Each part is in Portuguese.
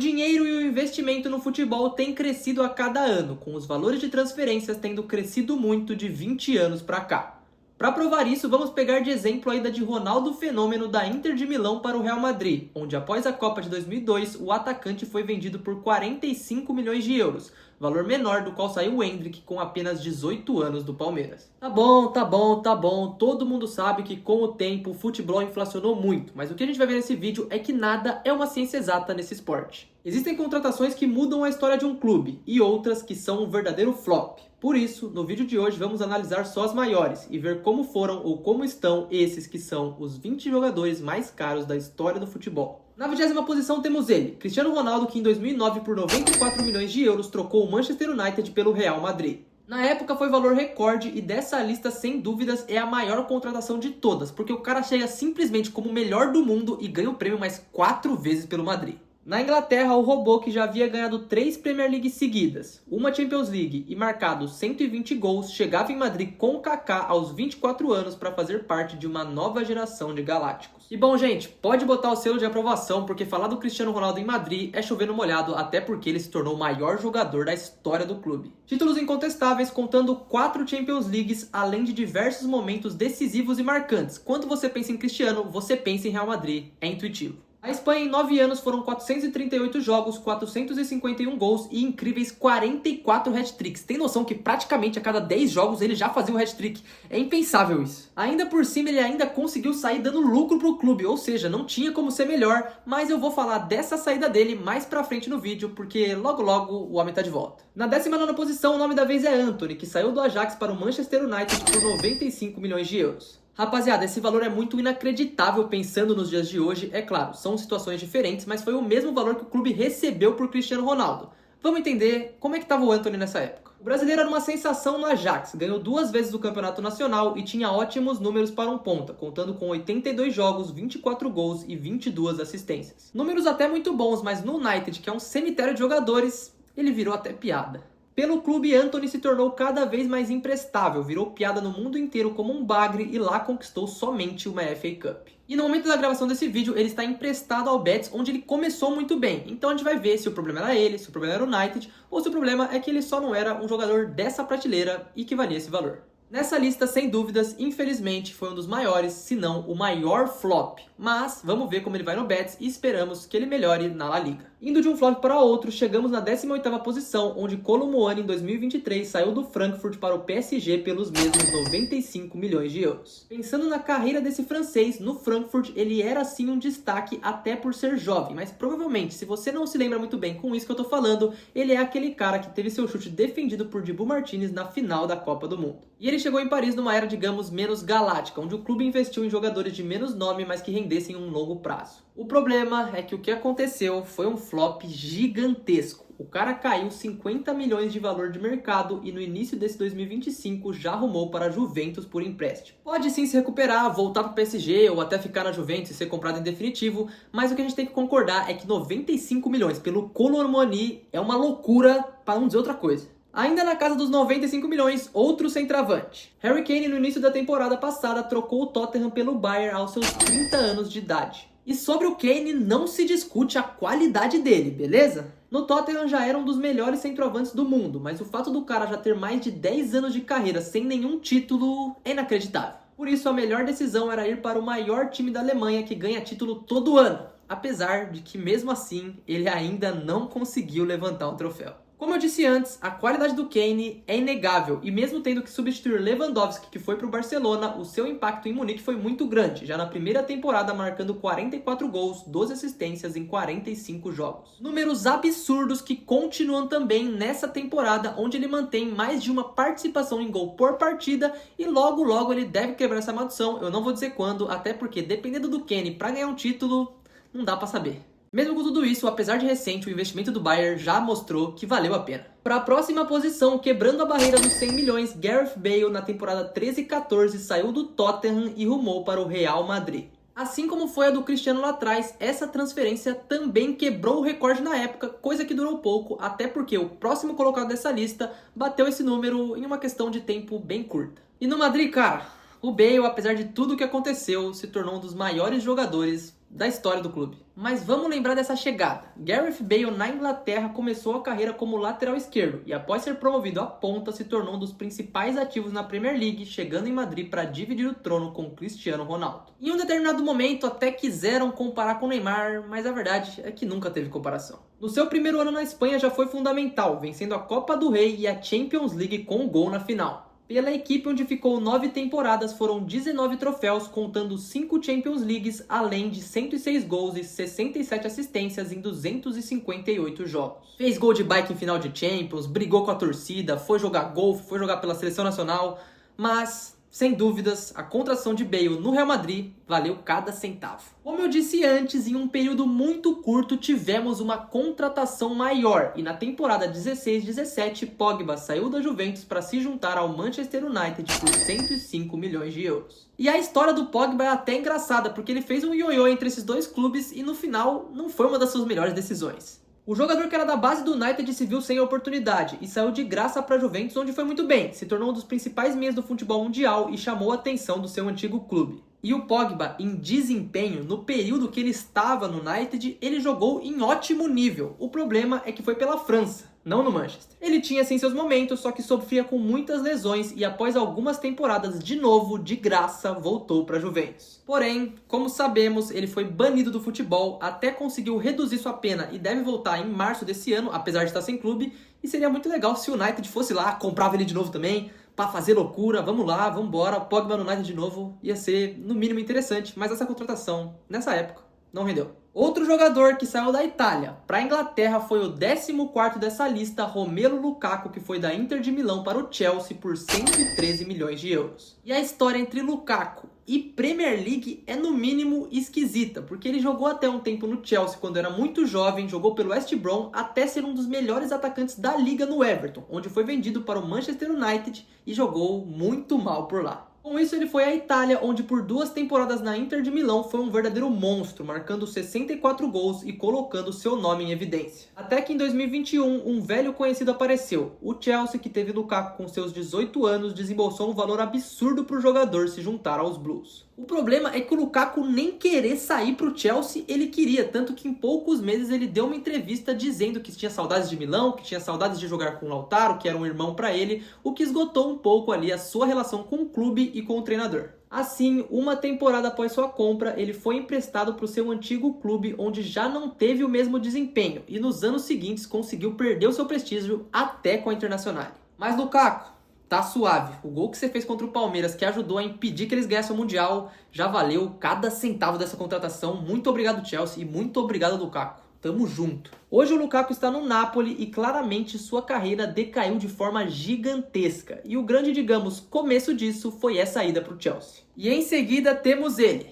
dinheiro e o investimento no futebol têm crescido a cada ano, com os valores de transferências tendo crescido muito de 20 anos para cá. Para provar isso, vamos pegar de exemplo a ida de Ronaldo Fenômeno da Inter de Milão para o Real Madrid, onde após a Copa de 2002, o atacante foi vendido por 45 milhões de euros, valor menor do qual saiu o Endrick com apenas 18 anos do Palmeiras. Tá bom, todo mundo sabe que com o tempo o futebol inflacionou muito, mas o que a gente vai ver nesse vídeo é que nada é uma ciência exata nesse esporte. Existem contratações que mudam a história de um clube e outras que são um verdadeiro flop. Por isso, no vídeo de hoje vamos analisar só as maiores e ver como foram ou como estão esses que são os 20 jogadores mais caros da história do futebol. Na 20ª posição temos ele, Cristiano Ronaldo, que em 2009 por 94 milhões de euros trocou o Manchester United pelo Real Madrid. Na época foi valor recorde e dessa lista sem dúvidas é a maior contratação de todas, porque o cara chega simplesmente como o melhor do mundo e ganha o prêmio mais 4 vezes pelo Madrid. Na Inglaterra, o robô, que já havia ganhado 3 Premier League seguidas, uma Champions League e marcado 120 gols, chegava em Madrid com o Kaká aos 24 anos para fazer parte de uma nova geração de galácticos. E bom, gente, pode botar o selo de aprovação, porque falar do Cristiano Ronaldo em Madrid é chover no molhado, até porque ele se tornou o maior jogador da história do clube. Títulos incontestáveis, contando 4 Champions Leagues, além de diversos momentos decisivos e marcantes. Quando você pensa em Cristiano, você pensa em Real Madrid, é intuitivo. A Espanha em 9 anos foram 438 jogos, 451 gols e incríveis 44 hat-tricks. Tem noção que praticamente a cada 10 jogos ele já fazia um hat-trick? É impensável isso. Ainda por cima ele ainda conseguiu sair dando lucro pro clube, ou seja, não tinha como ser melhor, mas eu vou falar dessa saída dele mais pra frente no vídeo, porque logo logo o homem tá de volta. Na 19ª posição o nome da vez é Antony, que saiu do Ajax para o Manchester United por 95 milhões de euros. Rapaziada, esse valor é muito inacreditável pensando nos dias de hoje. É claro, são situações diferentes, mas foi o mesmo valor que o clube recebeu por Cristiano Ronaldo. Vamos entender como é que estava o Antony nessa época. O brasileiro era uma sensação no Ajax, ganhou 2 vezes o Campeonato Nacional e tinha ótimos números para um ponta, contando com 82 jogos, 24 gols e 22 assistências. Números até muito bons, mas no United, que é um cemitério de jogadores, ele virou até piada. Pelo clube, Antony se tornou cada vez mais imprestável, virou piada no mundo inteiro como um bagre e lá conquistou somente uma FA Cup. E no momento da gravação desse vídeo, ele está emprestado ao Betis, onde ele começou muito bem. Então a gente vai ver se o problema era ele, se o problema era o United, ou se o problema é que ele só não era um jogador dessa prateleira e que valia esse valor. Nessa lista, sem dúvidas, infelizmente, foi um dos maiores, se não o maior flop. Mas vamos ver como ele vai no Betis e esperamos que ele melhore na La Liga. Indo de um flop para outro, chegamos na 18ª posição, onde Kolo Muani, em 2023, saiu do Frankfurt para o PSG pelos mesmos 95 milhões de euros. Pensando na carreira desse francês, no Frankfurt ele era sim um destaque até por ser jovem, mas provavelmente, se você não se lembra muito bem com isso que eu tô falando, ele é aquele cara que teve seu chute defendido por Dibu Martínez na final da Copa do Mundo. E ele chegou em Paris numa era, digamos, menos galáctica, onde o clube investiu em jogadores de menos nome, mas que rendessem um longo prazo. O problema é que o que aconteceu foi um flop gigantesco. O cara caiu 50 milhões de valor de mercado e no início desse 2025 já arrumou para a Juventus por empréstimo. Pode sim se recuperar, voltar para o PSG ou até ficar na Juventus e ser comprado em definitivo, mas o que a gente tem que concordar é que 95 milhões pelo Kolo Muani é uma loucura, para não dizer outra coisa. Ainda na casa dos 95 milhões, outro centroavante. Harry Kane, no início da temporada passada, trocou o Tottenham pelo Bayern aos seus 30 anos de idade. E sobre o Kane, não se discute a qualidade dele, beleza? No Tottenham já era um dos melhores centroavantes do mundo, mas o fato do cara já ter mais de 10 anos de carreira sem nenhum título é inacreditável. Por isso, a melhor decisão era ir para o maior time da Alemanha, que ganha título todo ano. Apesar de que, mesmo assim, ele ainda não conseguiu levantar um troféu. Como eu disse antes, a qualidade do Kane é inegável e mesmo tendo que substituir Lewandowski, que foi para o Barcelona, o seu impacto em Munique foi muito grande, já na primeira temporada marcando 44 gols, 12 assistências em 45 jogos. Números absurdos que continuam também nessa temporada, onde ele mantém mais de uma participação em gol por partida e logo logo ele deve quebrar essa maldição, eu não vou dizer quando, até porque dependendo do Kane para ganhar um título, não dá para saber. Mesmo com tudo isso, apesar de recente, o investimento do Bayern já mostrou que valeu a pena. Para a próxima posição, quebrando a barreira dos 100 milhões, Gareth Bale, na temporada 13-14, saiu do Tottenham e rumou para o Real Madrid. Assim como foi a do Cristiano lá atrás, essa transferência também quebrou o recorde na época, coisa que durou pouco, até porque o próximo colocado dessa lista bateu esse número em uma questão de tempo bem curta. E no Madrid, cara, o Bale, apesar de tudo o que aconteceu, se tornou um dos maiores jogadores da história do clube. Mas vamos lembrar dessa chegada. Gareth Bale na Inglaterra começou a carreira como lateral esquerdo e após ser promovido à ponta se tornou um dos principais ativos na Premier League, chegando em Madrid para dividir o trono com Cristiano Ronaldo. Em um determinado momento até quiseram comparar com Neymar, mas a verdade é que nunca teve comparação. No seu primeiro ano na Espanha já foi fundamental, vencendo a Copa do Rei e a Champions League com um gol na final. Pela equipe onde ficou 9 temporadas, foram 19 troféus, contando 5 Champions Leagues, além de 106 gols e 67 assistências em 258 jogos. Fez gol de bike em final de Champions, brigou com a torcida, foi jogar golfe, foi jogar pela seleção nacional, mas, sem dúvidas, a contratação de Bale no Real Madrid valeu cada centavo. Como eu disse antes, em um período muito curto tivemos uma contratação maior e na temporada 16-17 Pogba saiu da Juventus para se juntar ao Manchester United por 105 milhões de euros. E a história do Pogba é até engraçada porque ele fez um ioiô entre esses dois clubes e no final não foi uma das suas melhores decisões. O jogador que era da base do United se viu sem oportunidade e saiu de graça para a Juventus, onde foi muito bem, se tornou um dos principais meias do futebol mundial e chamou a atenção do seu antigo clube. E o Pogba, em desempenho, no período que ele estava no United, ele jogou em ótimo nível. O problema é que foi pela França, não no Manchester. Ele tinha sim seus momentos, só que sofria com muitas lesões e após algumas temporadas de novo, de graça, voltou para a Juventus. Porém, como sabemos, ele foi banido do futebol, até conseguiu reduzir sua pena e deve voltar em março desse ano, apesar de estar sem clube, e seria muito legal se o United fosse lá, comprava ele de novo também, pra fazer loucura, vamos lá, vamos embora, Pogba no United de novo, ia ser no mínimo interessante, mas essa contratação, nessa época, não rendeu. Outro jogador que saiu da Itália para a Inglaterra foi o 14º dessa lista, Romelu Lukaku, que foi da Inter de Milão para o Chelsea por 113 milhões de euros. E a história entre Lukaku e Premier League é no mínimo esquisita, porque ele jogou até um tempo no Chelsea quando era muito jovem, jogou pelo West Brom até ser um dos melhores atacantes da liga no Everton, onde foi vendido para o Manchester United e jogou muito mal por lá. Com isso ele foi à Itália, onde por 2 temporadas na Inter de Milão foi um verdadeiro monstro, marcando 64 gols e colocando seu nome em evidência. Até que em 2021 um velho conhecido apareceu. O Chelsea, que teve Lukaku com seus 18 anos, desembolsou um valor absurdo para o jogador se juntar aos Blues. O problema é que o Lukaku nem querer sair para o Chelsea ele queria, tanto que em poucos meses ele deu uma entrevista dizendo que tinha saudades de Milão, que tinha saudades de jogar com o Lautaro, que era um irmão para ele, o que esgotou um pouco ali a sua relação com o clube e com o treinador. Assim, uma temporada após sua compra, ele foi emprestado para o seu antigo clube, onde já não teve o mesmo desempenho, e nos anos seguintes conseguiu perder o seu prestígio até com a Internacional. Mas Lukaku, tá suave. O gol que você fez contra o Palmeiras, que ajudou a impedir que eles ganhassem o Mundial, já valeu cada centavo dessa contratação. Muito obrigado, Chelsea, e muito obrigado, Lukaku. Tamo junto. Hoje o Lukaku está no Napoli e claramente sua carreira decaiu de forma gigantesca. E o grande, digamos, começo disso foi essa ida para o Chelsea. E em seguida temos ele,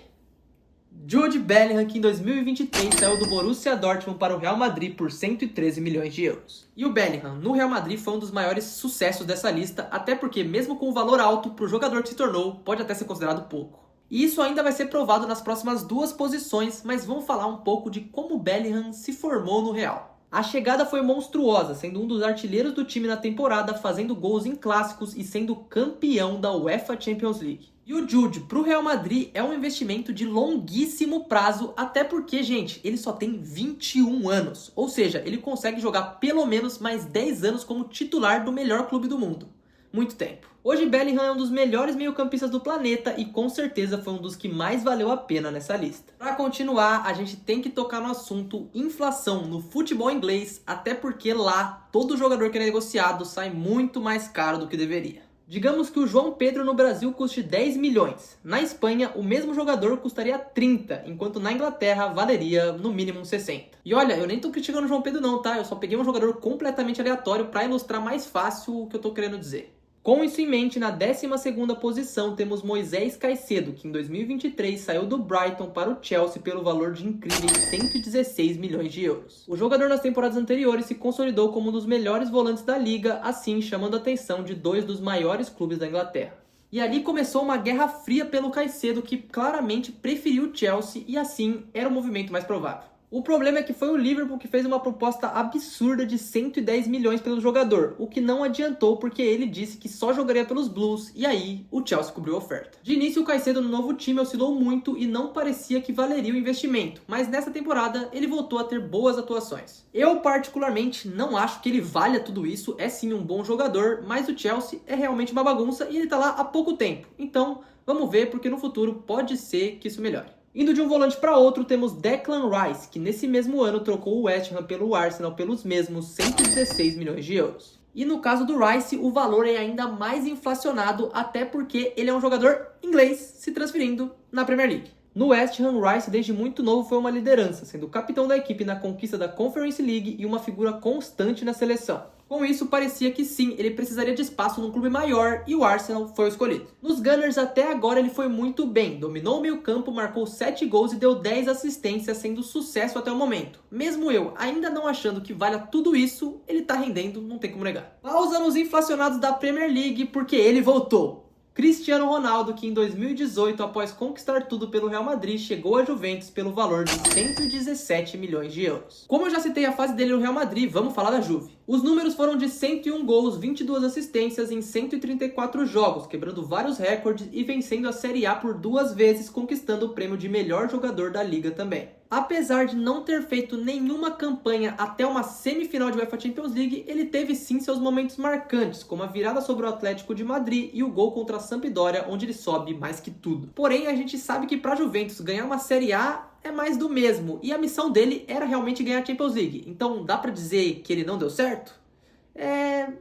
Jude Bellingham, que em 2023 saiu do Borussia Dortmund para o Real Madrid por 113 milhões de euros. E o Bellingham no Real Madrid foi um dos maiores sucessos dessa lista, até porque mesmo com o valor alto para o jogador que se tornou, pode até ser considerado pouco. E isso ainda vai ser provado nas próximas 2 posições, mas vamos falar um pouco de como o Bellingham se formou no Real. A chegada foi monstruosa, sendo um dos artilheiros do time na temporada, fazendo gols em clássicos e sendo campeão da UEFA Champions League. E o Jude para o Real Madrid é um investimento de longuíssimo prazo, até porque, gente, ele só tem 21 anos. Ou seja, ele consegue jogar pelo menos mais 10 anos como titular do melhor clube do mundo. Muito tempo. Hoje Bellingham é um dos melhores meio-campistas do planeta e com certeza foi um dos que mais valeu a pena nessa lista. Para continuar, a gente tem que tocar no assunto inflação no futebol inglês, até porque lá todo jogador que é negociado sai muito mais caro do que deveria. Digamos que o João Pedro no Brasil custe 10 milhões. Na Espanha, o mesmo jogador custaria 30, enquanto na Inglaterra valeria no mínimo 60. E olha, eu nem tô criticando o João Pedro não, tá? Eu só peguei um jogador completamente aleatório para ilustrar mais fácil o que eu tô querendo dizer. Com isso em mente, na 12ª posição temos Moisés Caicedo, que em 2023 saiu do Brighton para o Chelsea pelo valor de incríveis 116 milhões de euros. O jogador nas temporadas anteriores se consolidou como um dos melhores volantes da liga, assim chamando a atenção de 2 dos maiores clubes da Inglaterra. E ali começou uma guerra fria pelo Caicedo, que claramente preferiu o Chelsea e assim era o movimento mais provável. O problema é que foi o Liverpool que fez uma proposta absurda de 110 milhões pelo jogador, o que não adiantou porque ele disse que só jogaria pelos Blues e aí o Chelsea cobriu a oferta. De início o Caicedo no novo time oscilou muito e não parecia que valeria o investimento, mas nessa temporada ele voltou a ter boas atuações. Eu particularmente não acho que ele valha tudo isso, é sim um bom jogador, mas o Chelsea é realmente uma bagunça e ele tá lá há pouco tempo, então vamos ver porque no futuro pode ser que isso melhore. Indo de um volante para outro, temos Declan Rice, que nesse mesmo ano trocou o West Ham pelo Arsenal pelos mesmos 116 milhões de euros. E no caso do Rice, o valor é ainda mais inflacionado, até porque ele é um jogador inglês se transferindo na Premier League. No West Ham, Rice desde muito novo foi uma liderança, sendo capitão da equipe na conquista da Conference League e uma figura constante na seleção. Com isso, parecia que sim, ele precisaria de espaço num clube maior e o Arsenal foi o escolhido. Nos Gunners, até agora ele foi muito bem, dominou o meio-campo, marcou 7 gols e deu 10 assistências, sendo sucesso até o momento. Mesmo eu ainda não achando que valha tudo isso, ele tá rendendo, não tem como negar. Pausa nos inflacionados da Premier League, porque ele voltou. Cristiano Ronaldo, que em 2018, após conquistar tudo pelo Real Madrid, chegou à Juventus pelo valor de 117 milhões de euros. Como eu já citei a fase dele no Real Madrid, vamos falar da Juve. Os números foram de 101 gols, 22 assistências em 134 jogos, quebrando vários recordes e vencendo a Série A por 2 vezes, conquistando o prêmio de melhor jogador da liga também. Apesar de não ter feito nenhuma campanha até uma semifinal de UEFA Champions League, ele teve sim seus momentos marcantes, como a virada sobre o Atlético de Madrid e o gol contra a Sampdoria, onde ele sobe mais que tudo. Porém, a gente sabe que para a Juventus ganhar uma Série A é mais do mesmo, e a missão dele era realmente ganhar a Champions League. Então dá pra dizer que ele não deu certo?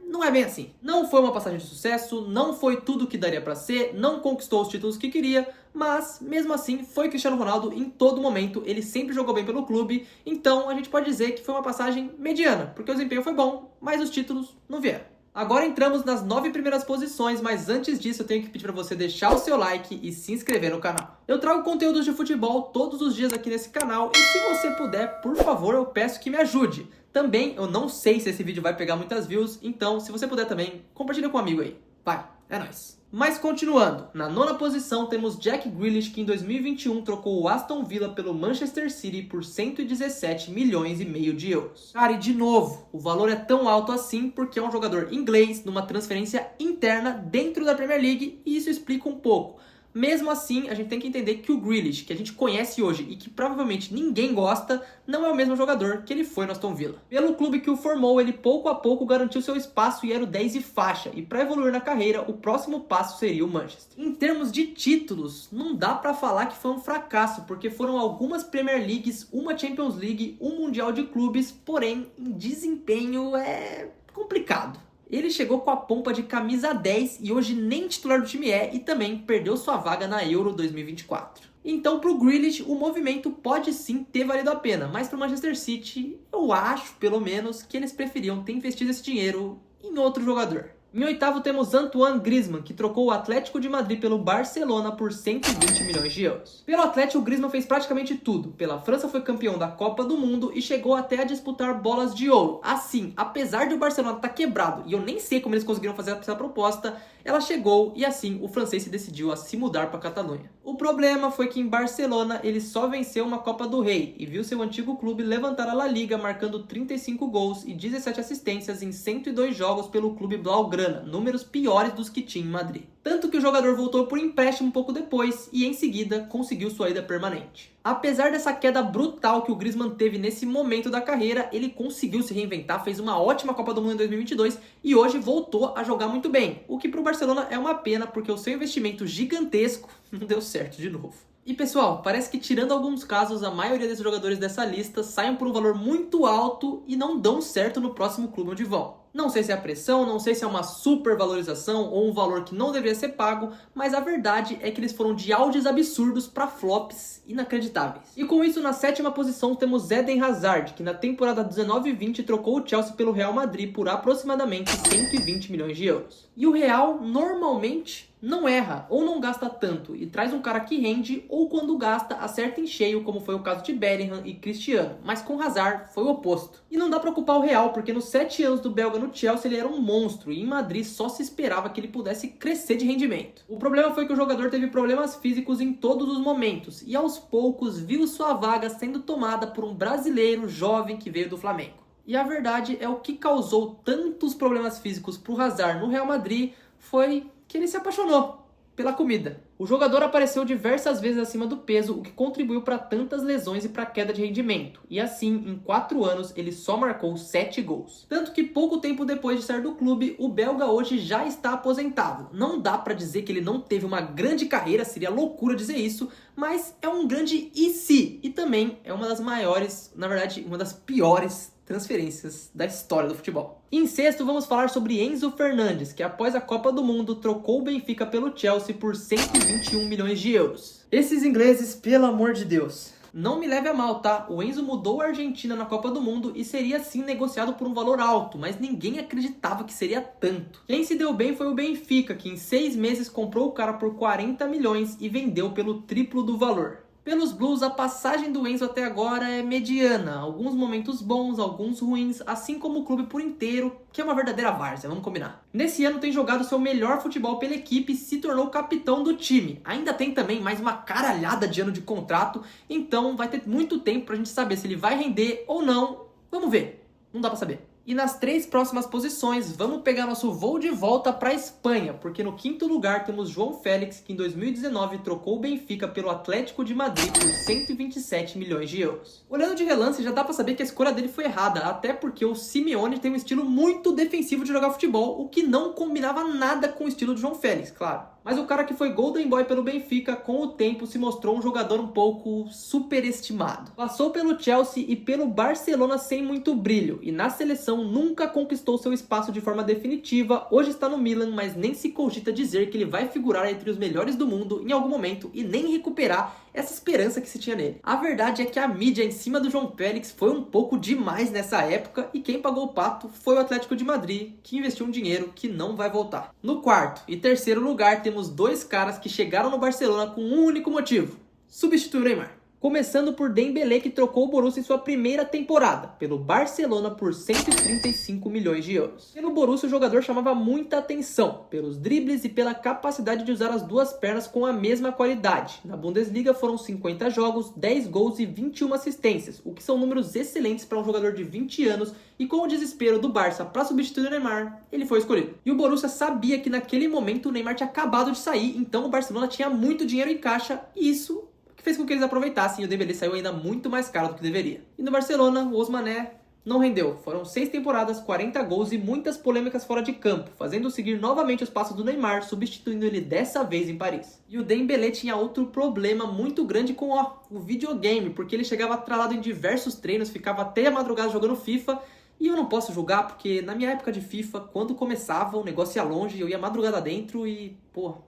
Não é bem assim. Não foi uma passagem de sucesso, não foi tudo que daria pra ser, não conquistou os títulos que queria, mas mesmo assim foi Cristiano Ronaldo em todo momento, ele sempre jogou bem pelo clube, então a gente pode dizer que foi uma passagem mediana, porque o desempenho foi bom, mas os títulos não vieram. Agora entramos nas 9 primeiras posições, mas antes disso eu tenho que pedir para você deixar o seu like e se inscrever no canal. Eu trago conteúdos de futebol todos os dias aqui nesse canal e se você puder, por favor, eu peço que me ajude. Também eu não sei se esse vídeo vai pegar muitas views, então se você puder também, compartilha com um amigo aí. Vai, é nóis. Mas continuando, na 9ª posição temos Jack Grealish, que em 2021 trocou o Aston Villa pelo Manchester City por 117 milhões e meio de euros. Cara, e de novo, o valor é tão alto assim porque é um jogador inglês numa transferência interna dentro da Premier League e isso explica um pouco. Mesmo assim, a gente tem que entender que o Grealish, que a gente conhece hoje e que provavelmente ninguém gosta, não é o mesmo jogador que ele foi no Aston Villa. Pelo clube que o formou, ele pouco a pouco garantiu seu espaço e era o 10 e faixa, e para evoluir na carreira, o próximo passo seria o Manchester. Em termos de títulos, não dá para falar que foi um fracasso, porque foram algumas Premier Leagues, uma Champions League, um Mundial de Clubes, porém, em desempenho é complicado. Ele chegou com a pompa de camisa 10 e hoje nem titular do time e também perdeu sua vaga na Euro 2024. Então pro Grealish o movimento pode sim ter valido a pena, mas pro Manchester City eu acho pelo menos que eles preferiam ter investido esse dinheiro em outro jogador. Em 8º temos Antoine Griezmann, que trocou o Atlético de Madrid pelo Barcelona por 120 milhões de euros. Pelo Atlético, o Griezmann fez praticamente tudo. Pela França foi campeão da Copa do Mundo e chegou até a disputar bolas de ouro. Assim, apesar de o Barcelona estar quebrado, e eu nem sei como eles conseguiram fazer essa proposta, ela chegou e assim o francês se decidiu a se mudar para a Catalunha. O problema foi que em Barcelona ele só venceu uma Copa do Rei e viu seu antigo clube levantar a La Liga marcando 35 gols e 17 assistências em 102 jogos pelo clube blaugrana, números piores dos que tinha em Madrid. Tanto que o jogador voltou por empréstimo um pouco depois e em seguida conseguiu sua ida permanente. Apesar dessa queda brutal que o Griezmann teve nesse momento da carreira, ele conseguiu se reinventar, fez uma ótima Copa do Mundo em 2022 e hoje voltou a jogar muito bem, o que para o Barcelona é uma pena porque o seu investimento gigantesco não deu certo de novo. E pessoal, parece que tirando alguns casos, a maioria desses jogadores dessa lista saem por um valor muito alto e não dão certo no próximo clube onde vão. Não sei se é a pressão, não sei se é uma supervalorização ou um valor que não deveria ser pago, mas a verdade é que eles foram de auges absurdos para flops inacreditáveis. E com isso, na 7ª posição temos Eden Hazard, que na temporada 19-20 trocou o Chelsea pelo Real Madrid por aproximadamente 120 milhões de euros. E o Real normalmente não erra ou não gasta tanto e traz um cara que rende ou quando gasta acerta em cheio, como foi o caso de Bellingham e Cristiano, mas com Hazard foi o oposto. E não dá para culpar o Real porque nos 7 anos do belga no Chelsea ele era um monstro e em Madrid só se esperava que ele pudesse crescer de rendimento. O problema foi que o jogador teve problemas físicos em todos os momentos e aos poucos viu sua vaga sendo tomada por um brasileiro jovem que veio do Flamengo. E a verdade é o que causou tantos problemas físicos para o Hazard no Real Madrid foi que ele se apaixonou pela comida. O jogador apareceu diversas vezes acima do peso, o que contribuiu para tantas lesões e para queda de rendimento. E assim, em 4 anos, ele só marcou 7 gols. Tanto que pouco tempo depois de sair do clube, o belga hoje já está aposentado. Não dá para dizer que ele não teve uma grande carreira, seria loucura dizer isso, mas é um grande e se. E também é uma das maiores, na verdade, uma das piores transferências da história do futebol. Em sexto, vamos falar sobre Enzo Fernandes, que após a Copa do Mundo trocou o Benfica pelo Chelsea por 121 milhões de euros. Esses ingleses, pelo amor de Deus. Não me leve a mal, tá? O Enzo mudou a Argentina na Copa do Mundo e seria sim negociado por um valor alto, mas ninguém acreditava que seria tanto. Quem se deu bem foi o Benfica, que em 6 meses comprou o cara por 40 milhões e vendeu pelo triplo do valor. Pelos Blues, a passagem do Enzo até agora é mediana, alguns momentos bons, alguns ruins, assim como o clube por inteiro, que é uma verdadeira várzea, vamos combinar. Nesse ano tem jogado seu melhor futebol pela equipe e se tornou capitão do time. Ainda tem também mais uma caralhada de ano de contrato, então vai ter muito tempo pra gente saber se ele vai render ou não. Vamos ver, não dá pra saber. E nas 3 próximas posições, vamos pegar nosso voo de volta para a Espanha, porque no 5º lugar temos João Félix, que em 2019 trocou o Benfica pelo Atlético de Madrid por 127 milhões de euros. Olhando de relance, já dá para saber que a escolha dele foi errada, até porque o Simeone tem um estilo muito defensivo de jogar futebol, o que não combinava nada com o estilo de João Félix, claro. Mas o cara que foi Golden Boy pelo Benfica, com o tempo se mostrou um jogador um pouco superestimado. Passou pelo Chelsea e pelo Barcelona sem muito brilho, e na seleção nunca conquistou seu espaço de forma definitiva. Hoje está no Milan, mas nem se cogita dizer que ele vai figurar entre os melhores do mundo em algum momento e nem recuperar essa esperança que se tinha nele. A verdade é que a mídia em cima do João Félix foi um pouco demais nessa época e quem pagou o pato foi o Atlético de Madrid, que investiu um dinheiro que não vai voltar. No 4º e 3º lugar temos 2 caras que chegaram no Barcelona com um único motivo: substituir o Neymar. Começando por Dembélé, que trocou o Borussia em sua primeira temporada, pelo Barcelona por 135 milhões de euros. Pelo Borussia, o jogador chamava muita atenção, pelos dribles e pela capacidade de usar as 2 pernas com a mesma qualidade. Na Bundesliga foram 50 jogos, 10 gols e 21 assistências, o que são números excelentes para um jogador de 20 anos, e com o desespero do Barça para substituir o Neymar, ele foi escolhido. E o Borussia sabia que naquele momento o Neymar tinha acabado de sair, então o Barcelona tinha muito dinheiro em caixa, e isso que fez com que eles aproveitassem, e o Dembélé saiu ainda muito mais caro do que deveria. E no Barcelona, o Osmané não rendeu. Foram 6 temporadas, 40 gols e muitas polêmicas fora de campo, fazendo seguir novamente os passos do Neymar, substituindo ele dessa vez em Paris. E o Dembélé tinha outro problema muito grande com o videogame, porque ele chegava atrasado em diversos treinos, ficava até a madrugada jogando FIFA. E eu não posso julgar porque na minha época de FIFA, quando começava, o negócio ia longe, eu ia madrugada dentro e,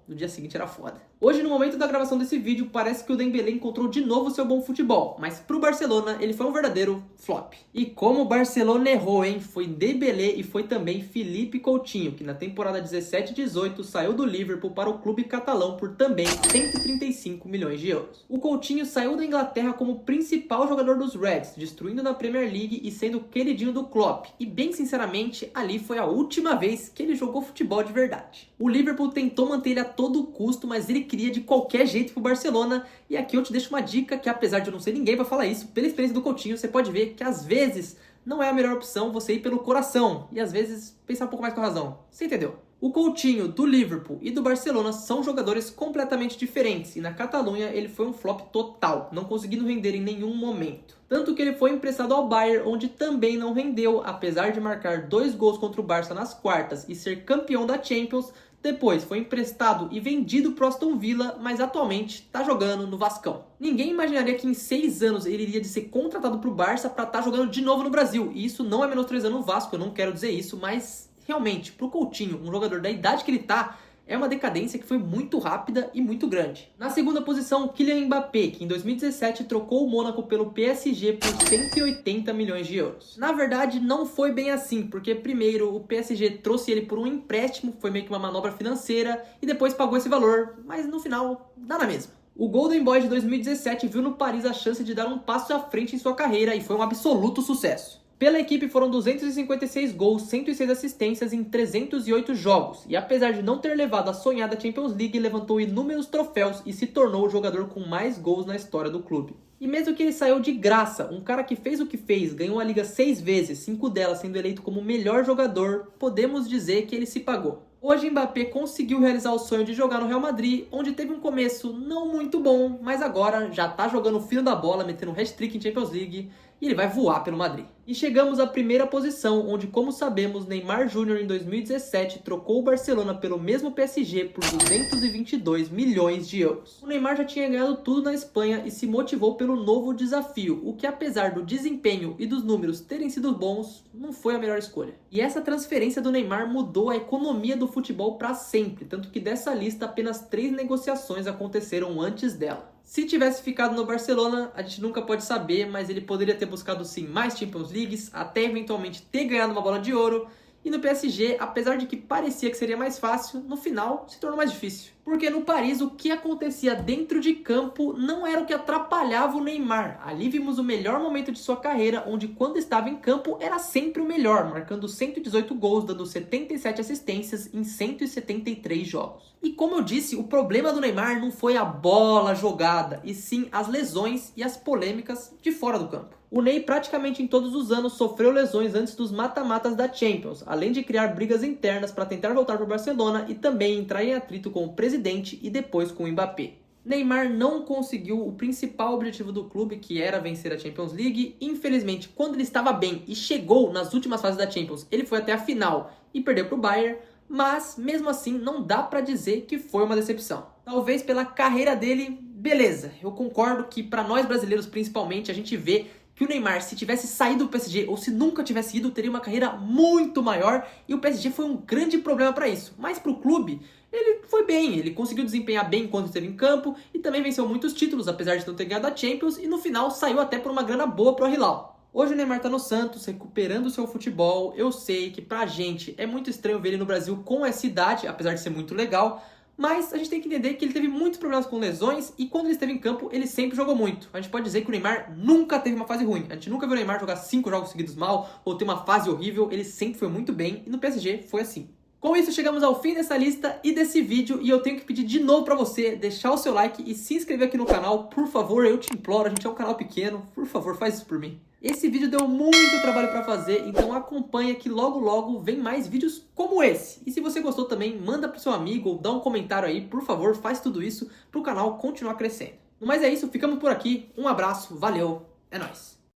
no dia seguinte era foda. Hoje, no momento da gravação desse vídeo, parece que o Dembélé encontrou de novo seu bom futebol, mas pro Barcelona ele foi um verdadeiro flop. E como o Barcelona errou, hein? Foi Dembélé e foi também Philippe Coutinho, que na temporada 17-18 saiu do Liverpool para o clube catalão por também 135 milhões de euros. O Coutinho saiu da Inglaterra como principal jogador dos Reds, destruindo na Premier League e sendo queridinho do Klopp. E bem sinceramente, ali foi a última vez que ele jogou futebol de verdade. O Liverpool tentou manter ele a todo custo, mas ele queria de qualquer jeito pro Barcelona. E aqui eu te deixo uma dica que, apesar de eu não ser ninguém pra falar isso, pela experiência do Coutinho, você pode ver que às vezes não é a melhor opção você ir pelo coração e às vezes pensar um pouco mais com a razão. Você entendeu? O Coutinho do Liverpool e do Barcelona são jogadores completamente diferentes e na Catalunha ele foi um flop total, não conseguindo render em nenhum momento. Tanto que ele foi emprestado ao Bayern, onde também não rendeu, apesar de marcar 2 gols contra o Barça nas quartas e ser campeão da Champions. Depois foi emprestado e vendido pro Aston Villa, mas atualmente está jogando no Vascão. Ninguém imaginaria que em 6 anos ele iria de ser contratado pro Barça para estar jogando de novo no Brasil. E isso não é menosprezando o Vasco, eu não quero dizer isso, mas realmente, pro Coutinho, um jogador da idade que ele tá, é uma decadência que foi muito rápida e muito grande. Na segunda posição, Kylian Mbappé, que em 2017 trocou o Mônaco pelo PSG por 180 milhões de euros. Na verdade, não foi bem assim, porque primeiro o PSG trouxe ele por um empréstimo, foi meio que uma manobra financeira, e depois pagou esse valor, mas no final, dá na mesma. O Golden Boy de 2017 viu no Paris a chance de dar um passo à frente em sua carreira e foi um absoluto sucesso. Pela equipe foram 256 gols, 106 assistências em 308 jogos, e apesar de não ter levado a sonhada Champions League, levantou inúmeros troféus e se tornou o jogador com mais gols na história do clube. E mesmo que ele saiu de graça, um cara que fez o que fez, ganhou a Liga 6 vezes, 5 delas sendo eleito como o melhor jogador, podemos dizer que ele se pagou. Hoje Mbappé conseguiu realizar o sonho de jogar no Real Madrid, onde teve um começo não muito bom, mas agora já tá jogando o fino da bola, metendo um hat-trick em Champions League, e ele vai voar pelo Madrid. E chegamos à primeira posição, onde, como sabemos, Neymar Júnior em 2017 trocou o Barcelona pelo mesmo PSG por 222 milhões de euros. O Neymar já tinha ganhado tudo na Espanha e se motivou pelo novo desafio, o que apesar do desempenho e dos números terem sido bons, não foi a melhor escolha. E essa transferência do Neymar mudou a economia do futebol para sempre, tanto que dessa lista apenas 3 negociações aconteceram antes dela. Se tivesse ficado no Barcelona, a gente nunca pode saber, mas ele poderia ter buscado sim mais Champions Leagues, até eventualmente ter ganhado uma bola de ouro. E no PSG, apesar de que parecia que seria mais fácil, no final se tornou mais difícil. Porque no Paris o que acontecia dentro de campo não era o que atrapalhava o Neymar. Ali vimos o melhor momento de sua carreira, onde quando estava em campo era sempre o melhor, marcando 118 gols, dando 77 assistências em 173 jogos. E como eu disse, o problema do Neymar não foi a bola jogada, e sim as lesões e as polêmicas de fora do campo. O Ney praticamente em todos os anos sofreu lesões antes dos mata-matas da Champions, além de criar brigas internas para tentar voltar para o Barcelona e também entrar em atrito com o presidente e depois com o Mbappé. Neymar não conseguiu o principal objetivo do clube, que era vencer a Champions League. Infelizmente, quando ele estava bem e chegou nas últimas fases da Champions, ele foi até a final e perdeu para o Bayern, mas mesmo assim não dá para dizer que foi uma decepção. Talvez pela carreira dele, beleza, eu concordo que para nós brasileiros principalmente a gente vê que o Neymar, se tivesse saído do PSG ou se nunca tivesse ido, teria uma carreira muito maior e o PSG foi um grande problema para isso. Mas para o clube, ele foi bem, ele conseguiu desempenhar bem enquanto esteve em campo e também venceu muitos títulos, apesar de não ter ganhado a Champions, e no final saiu até por uma grana boa para o Al-Hilal. Hoje o Neymar tá no Santos, recuperando seu futebol. Eu sei que pra gente é muito estranho ver ele no Brasil com essa idade, apesar de ser muito legal, mas a gente tem que entender que ele teve muitos problemas com lesões e quando ele esteve em campo, ele sempre jogou muito. A gente pode dizer que o Neymar nunca teve uma fase ruim. A gente nunca viu o Neymar jogar 5 jogos seguidos mal ou ter uma fase horrível. Ele sempre foi muito bem e no PSG foi assim. Com isso, chegamos ao fim dessa lista e desse vídeo e eu tenho que pedir de novo pra você deixar o seu like e se inscrever aqui no canal, por favor, eu te imploro, a gente é um canal pequeno, por favor, faz isso por mim. Esse vídeo deu muito trabalho pra fazer, então acompanha que logo logo vem mais vídeos como esse. E se você gostou também, manda pro seu amigo ou dá um comentário aí, por favor, faz tudo isso pro canal continuar crescendo. Mas é isso, ficamos por aqui, um abraço, valeu, é nóis!